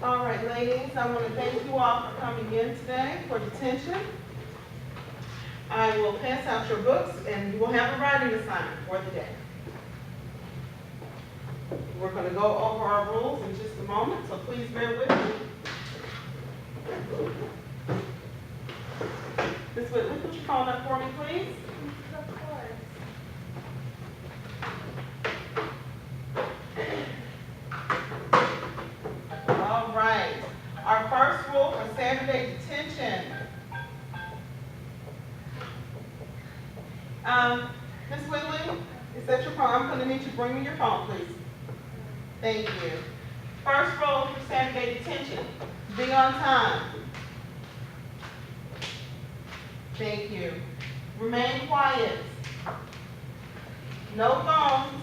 All right, ladies, I want to thank you all for coming in today for detention. I will pass out your books and you will have a writing assignment for the day. We're going to go over our rules in just a moment, so please bear with me. Ms. Whitley, put your phone up for me, please. Of course. All right. Our first rule for Saturday detention. Ms. Whitley, is that your phone? I'm going to need you to bring me your phone, please. Thank you. First rule for Saturday detention. Be on time. Thank you. Remain quiet. No phones.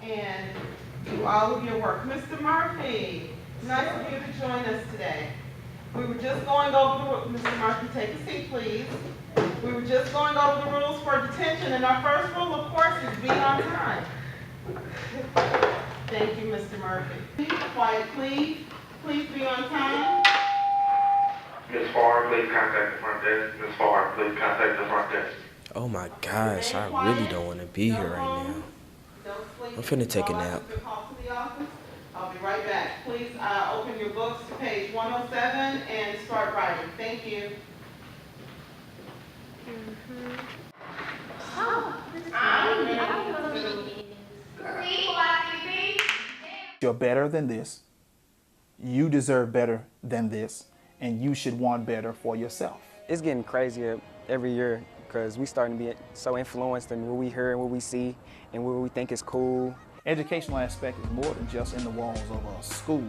And do all of your work. Mr. Murphy, nice of you to join us today. We were just going over the, Mr. Murphy, take a seat, please. We were just going over the rules for detention, and our first rule, of course, is be on time. Thank you, Mr. Murphy. Quiet, please. Please be on time. Ms. Farr, please contact the front desk. Ms. Farr, please contact the front desk. Oh my gosh, I really don't want to be here right now. I'm finna take a nap. I'll be right back. Please open your books to page 107 and start writing. Thank you. You're better than this. You deserve better than this, and you should want better for yourself. It's getting crazier every year because we starting to be so influenced in what we hear and what we see and what we think is cool. Educational aspect is more than just in the walls of a school.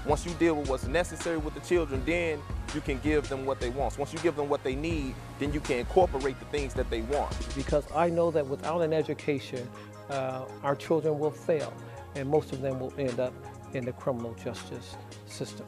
Once you deal with what's necessary with the children, then you can give them what they want. Once you give them what they need, then you can incorporate the things that they want. Because I know that without an education, our children will fail, and most of them will end up in the criminal justice system.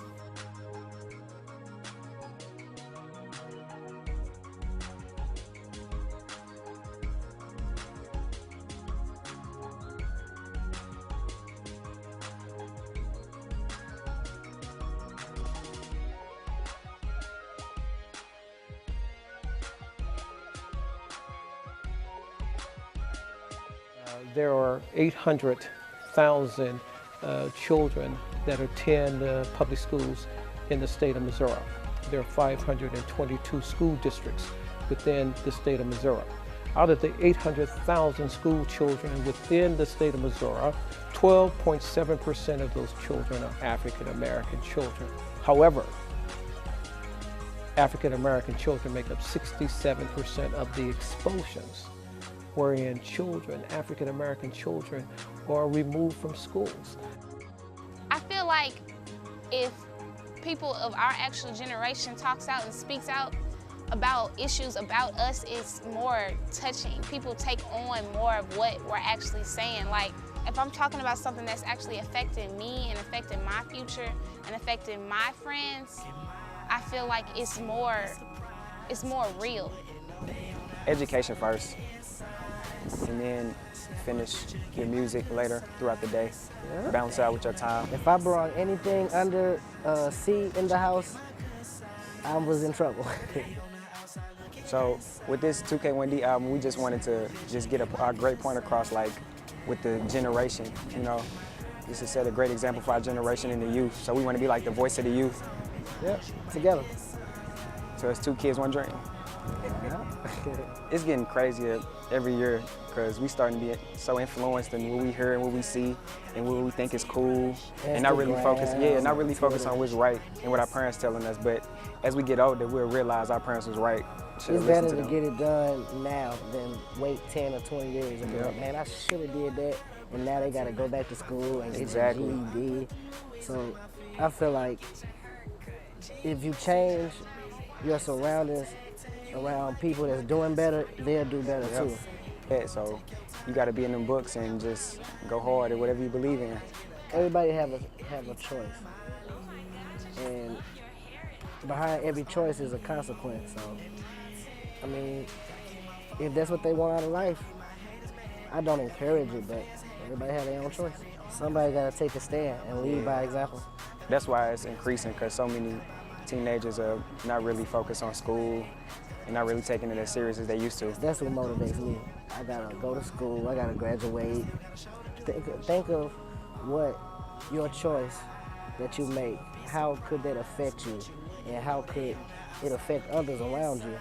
There are 800,000 children that attend public schools in the state of Missouri. There are 522 school districts within the state of Missouri. Out of the 800,000 school children within the state of Missouri, 12.7% of those children are African American children. However, African American children make up 67% of the expulsions, wherein children, African American children, are removed from schools. I feel like if people of our actual generation talks out and speaks out about issues about us, it's more touching. People take on more of what we're actually saying. Like, if I'm talking about something that's actually affecting me and affecting my future and affecting my friends, I feel like it's more real. Education first, and then finish your music later throughout the day. Yeah. Balance out with your time. If I brought anything under C in the house, I was in trouble. So with this 2K1D album, we just wanted to just get our great point across, like with the generation, you know. This is set a great example for our generation and the youth. So we want to be like the voice of the youth. Yeah, together. So it's 2 kids, 1 dream. It's getting crazier every year because we starting to be so influenced in what we hear and what we see and what we think is cool, and not really focus on what's right and what our parents telling us. But as we get older, we'll realize our parents was right. It's better to get it done now than wait 10 or 20 years and be like, man, I should have did that, and now they got to go back to school and get their GED. So I feel like if you change your surroundings around people that's doing better, they'll do better too. Yeah, so you got to be in them books and just go hard at whatever you believe in. everybody have a choice, and behind every choice is a consequence. So, I mean, if that's what they want out of life, I don't encourage it, but everybody have their own choice. Somebody gotta take a stand and lead by example. That's why it's increasing, because so many teenagers are not really focused on school and not really taking it as serious as they used to. That's what motivates me. I gotta go to school, I gotta graduate. Think of what your choice that you make, how could that affect you, and how could it affect others around you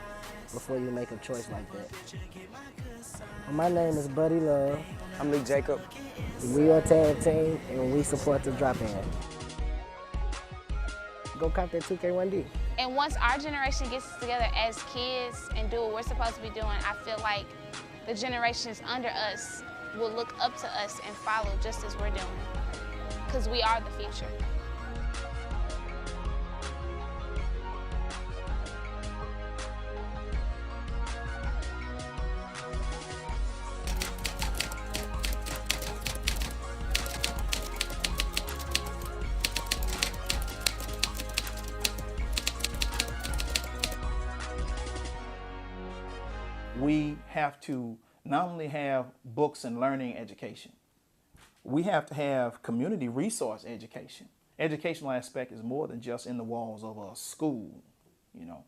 before you make a choice like that. My name is Buddy Love. I'm Lee Jacob. We are a tag team, and we support the Drop-In. Go cop that 2K1D. And once our generation gets together as kids and do what we're supposed to be doing, I feel like the generations under us will look up to us and follow just as we're doing, because we are the future. We have to not only have books and learning education, we have to have community resource education. Educational aspect is more than just in the walls of a school, you know.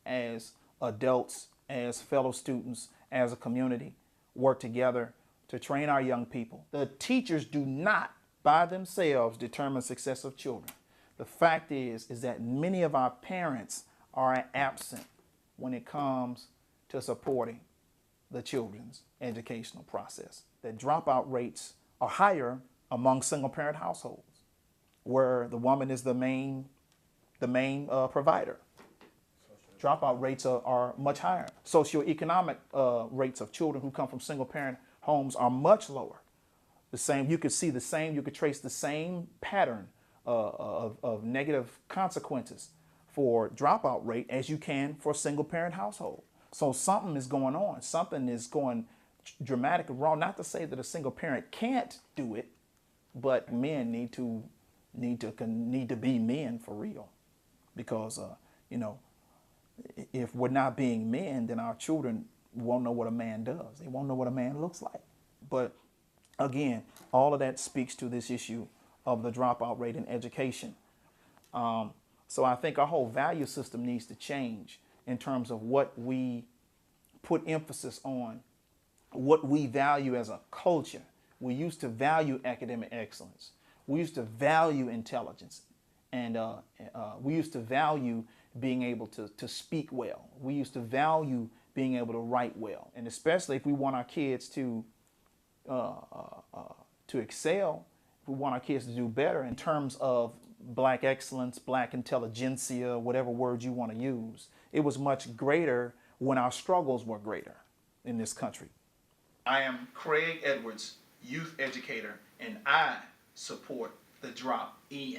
As adults, as fellow students, as a community, work together to train our young people. The teachers do not, by themselves, determine success of children. The fact is that many of our parents are absent when it comes to supporting the children's educational process. The dropout rates are higher among single-parent households, where the woman is the main provider. Dropout rates are much higher. Socioeconomic rates of children who come from single-parent homes are much lower. You could trace the same pattern of negative consequences for dropout rate as you can for single-parent household. So something is going on. Something is going dramatically wrong. Not to say that a single parent can't do it, but men need to be men for real, because you know, if we're not being men, then our children won't know what a man does. They won't know what a man looks like. But again, all of that speaks to this issue of the dropout rate in education. So I think our whole value system needs to change in terms of what we put emphasis on, what we value as a culture. We used to value academic excellence. We used to value intelligence. And we used to value being able to speak well. We used to value being able to write well. And especially if we want our kids to excel, if we want our kids to do better in terms of black excellence, black intelligentsia, whatever words you want to use, it was much greater when our struggles were greater in this country. I am Craig Edwards, youth educator, and I support the Drop-In.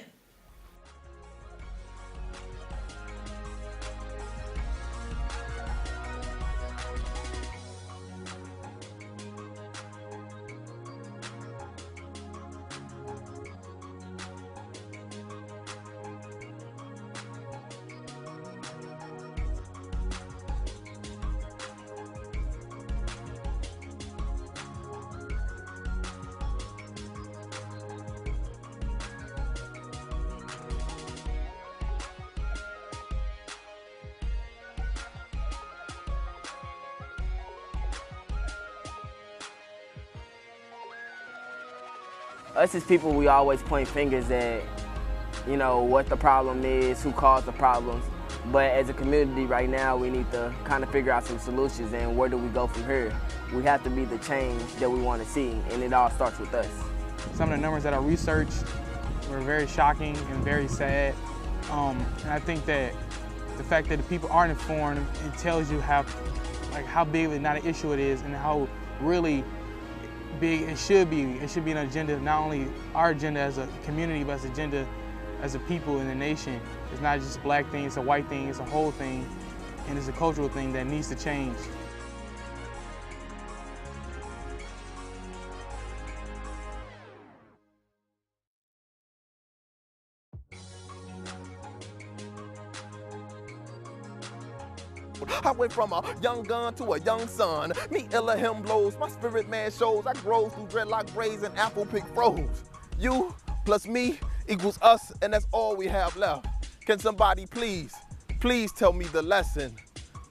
Us as people, we always point fingers at, you know, what the problem is, who caused the problems. But as a community right now, we need to kind of figure out some solutions, and where do we go from here? We have to be the change that we want to see, and it all starts with us. Some of the numbers that I researched were very shocking and very sad. And I think that the fact that the people aren't informed, it tells you how big of not an issue it is, and how really big it should be. It should be an agenda, not only our agenda as a community, but as an agenda as a people in the nation. It's not just a black thing, it's a white thing, it's a whole thing, and it's a cultural thing that needs to change. I went from a young gun to a young son. Me Elohim blows, my spirit man shows. I grows through dreadlock braids and apple pick froze. You plus me equals us, and that's all we have left. Can somebody please tell me the lesson?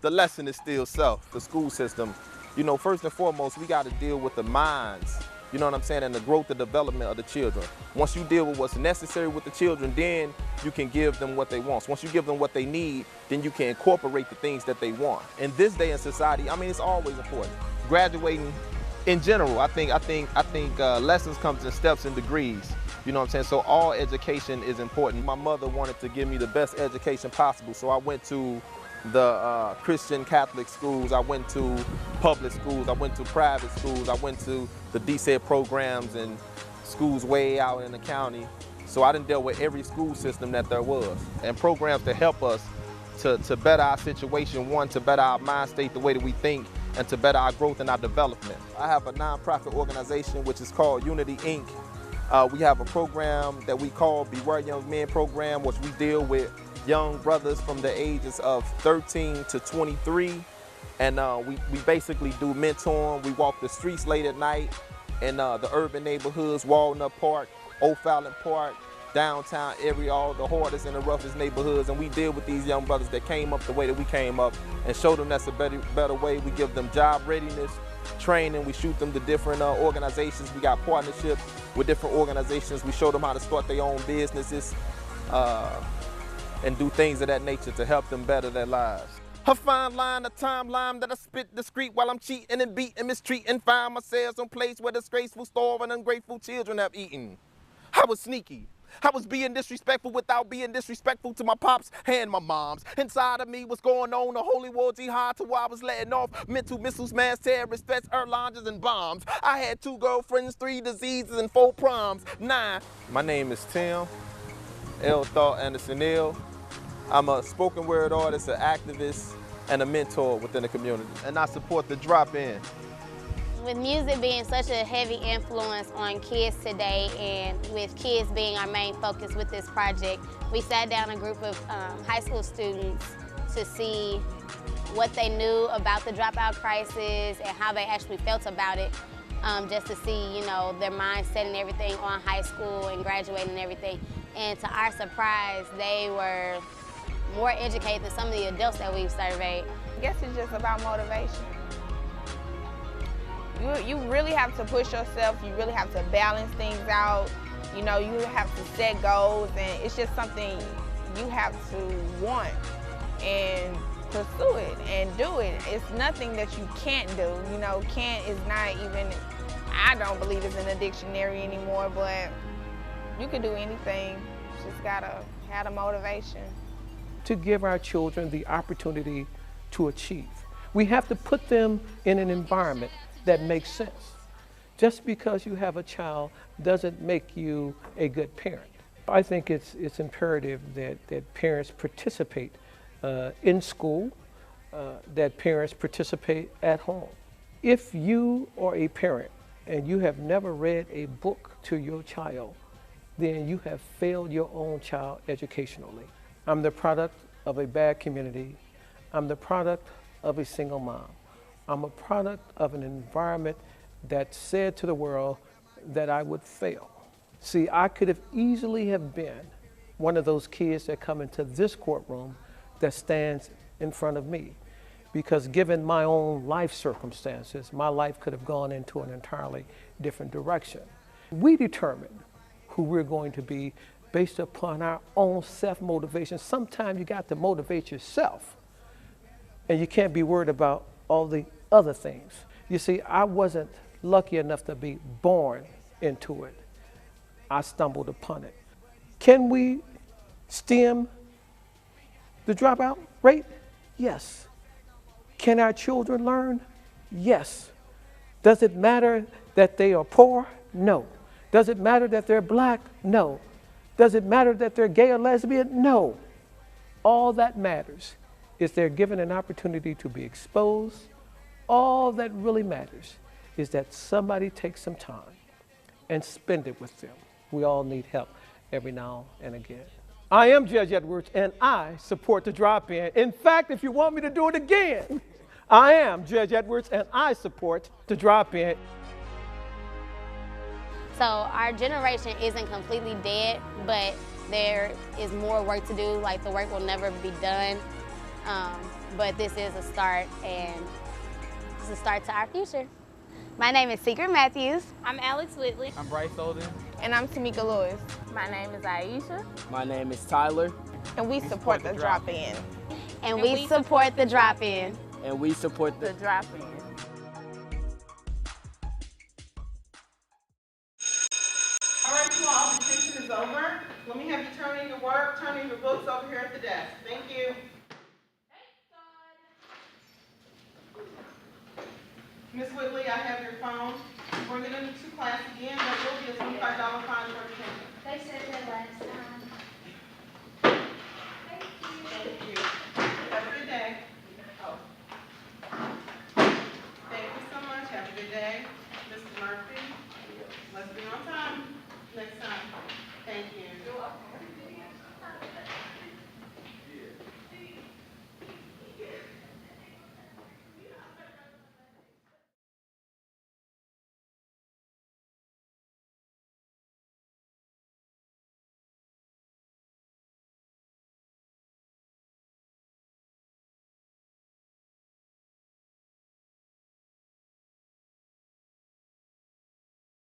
The lesson is still self. The school system, you know, first and foremost, we got to deal with the minds, you know what I'm saying, and the growth and development of the children. Once you deal with what's necessary with the children, then you can give them what they want. Once you give them what they need, then you can incorporate the things that they want. In this day in society, I mean, it's always important. Graduating in general, I think lessons comes in steps and degrees. You know what I'm saying? So all education is important. My mother wanted to give me the best education possible, so I went to the Christian Catholic schools, I went to public schools, I went to private schools, I went to the DSED programs and schools way out in the county. So I done dealt with every school system that there was, and programs to help us to better our situation, one, to better our mind state, the way that we think, and to better our growth and our development. I have a nonprofit organization which is called Unity Inc. We have a program that we call Beware Young Men program, which we deal with young brothers from the ages of 13 to 23. And we basically do mentoring. We walk the streets late at night in the urban neighborhoods, Walnut Park, O'Fallon Park, downtown area, all the hardest and the roughest neighborhoods. And we deal with these young brothers that came up the way that we came up and show them that's a better way. We give them job readiness, training, we shoot them to different organizations. We got partnerships with different organizations. We show them how to start their own businesses and do things of that nature to help them better their lives. A fine line, a timeline that I spit discreet while I'm cheating and beating, mistreating, find myself some place where disgraceful, starving, ungrateful children have eaten. I was sneaky. I was being disrespectful without being disrespectful to my pops and my moms. Inside of me, what's going on? A holy war jihad to where I was letting off mental missiles, mass terrorists, threats, air launches, and bombs. I had 2 girlfriends, 3 diseases, and 4 proms. 9. My name is Tim L. Thought Anderson Ill. I'm a spoken word artist, an activist, and a mentor within the community. And I support TheDropN. With music being such a heavy influence on kids today, and with kids being our main focus with this project, we sat down a group of high school students to see what they knew about the dropout crisis and how they actually felt about it, just to see, you know, their mindset and everything on high school and graduating and everything. And to our surprise, they were more educated than some of the adults that we've surveyed. I guess it's just about motivation. You really have to push yourself, you really have to balance things out, you know, you have to set goals, and it's just something you have to want and pursue it and do it. It's nothing that you can't do, you know, can't is not even, I don't believe it's in the dictionary anymore, but you can do anything, just gotta have the motivation. To give our children the opportunity to achieve. We have to put them in an environment that makes sense. Just because you have a child doesn't make you a good parent. I think it's imperative that parents participate in school, that parents participate at home. If you are a parent and you have never read a book to your child, then you have failed your own child educationally. I'm the product of a bad community. I'm the product of a single mom. I'm a product of an environment that said to the world that I would fail. See, I could have easily have been one of those kids that come into this courtroom that stands in front of me, because given my own life circumstances, my life could have gone into an entirely different direction. We determine who we're going to be based upon our own self-motivation. Sometimes you got to motivate yourself, and you can't be worried about all the other things. You see, I wasn't lucky enough to be born into it. I stumbled upon it. Can we stem the dropout rate? Yes. Can our children learn? Yes. Does it matter that they are poor? No. Does it matter that they're black? No. Does it matter that they're gay or lesbian? No. All that matters is they're given an opportunity to be exposed. All that really matters is that somebody takes some time and spend it with them. We all need help every now and again. I am Judge Edwards, and I support the drop-in. In fact, if you want me to do it again, I am Judge Edwards, and I support the drop-in. So our generation isn't completely dead, but there is more work to do. Like, the work will never be done, but this is a start, and it's a start to our future. My name is Secret Matthews. I'm Alex Whitley. I'm Bryce Olden. And I'm Tamika Lewis. My name is Aisha. My name is Tyler. And we support the drop-in. And we support the drop-in. And we support The drop-in. All right, you all, the session is over. Let me have you turn in your work, turn in your books over here at the desk. Thank you. Ms. Whitley, I have your phone. Bring it into class again. There will be a $25 fine